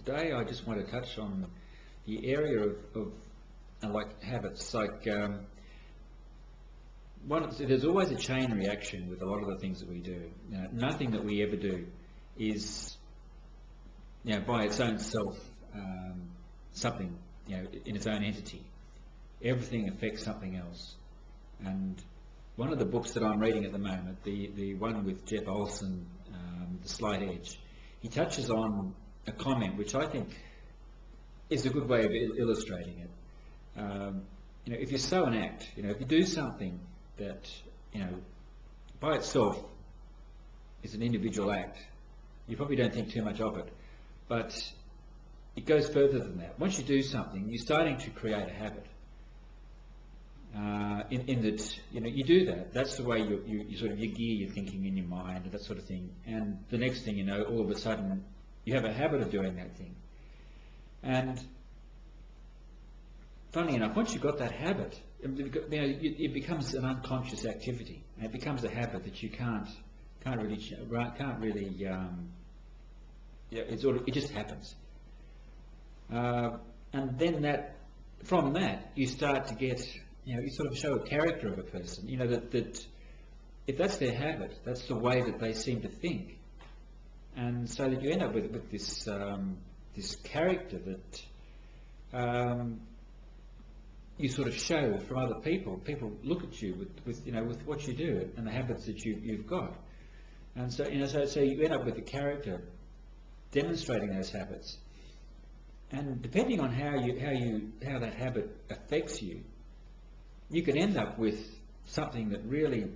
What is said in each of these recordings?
today I just want to touch on the area of like habits. Like there's always a chain reaction with a lot of the things that we do. Nothing that we ever do is, by its own self, something, in its own entity. Everything affects something else. And one of the books that I'm reading at the moment, the one with Jeff Olson, The Slight Edge, he touches on a comment which I think is a good way of illustrating it. If you sow an act, if you do something that, by itself is an individual act, you probably don't think too much of it, but it goes further than that. Once you do something, you're starting to create a habit. In that, you do that. That's the way you sort of, you gear your thinking in your mind and that sort of thing. And the next thing you know, all of a sudden, you have a habit of doing that thing. And funnily enough, once you've got that habit, it becomes an unconscious activity. And it becomes a habit that you can't really. It just happens. And then from that, you start to get. You sort of show a character of a person, that if that's their habit, that's the way that they seem to think. And so that you end up with this this character that you sort of show from other people. People look at you with what you do and the habits that you've got. And so, so you end up with a character demonstrating those habits. And depending on how that habit affects you, you can end up with something that really,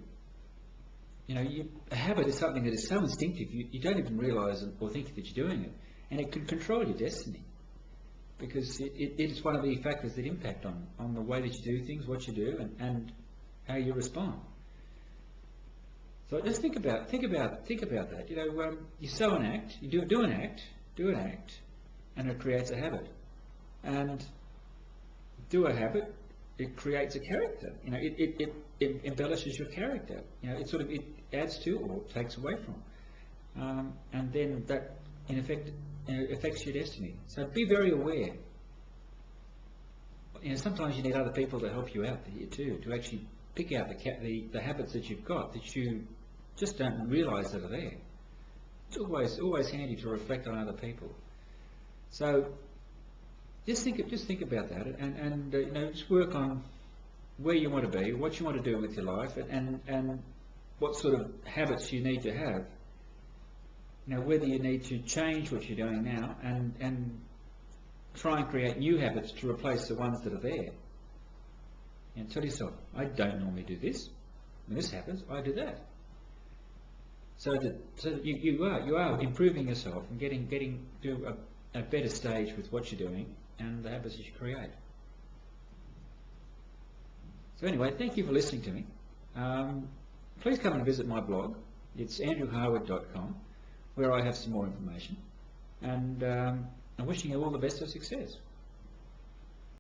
a habit is something that is so instinctive you don't even realise or think that you're doing it, and it can control your destiny, because it is one of the factors that impact on the way that you do things, what you do, and how you respond. So just think about that. You sow an act, you do an act, and it creates a habit, and do a habit. It creates a character. It embellishes your character. It adds to or takes away from, and then that in effect affects your destiny. So be very aware. Sometimes you need other people to help you out here too, to actually pick out the habits that you've got that you just don't realise that are there. It's always handy to reflect on other people. So. Just think about that, and just work on where you want to be, what you want to do with your life, and what sort of habits you need to have. Whether you need to change what you're doing now and try and create new habits to replace the ones that are there. And tell yourself, I don't normally do this. When this happens, I do that. So that you are improving yourself and getting to a better stage with what you're doing and the habits that you create. So anyway, thank you for listening to me. Please come and visit my blog. It's andrewharwood.com, where I have some more information. And I'm wishing you all the best of success.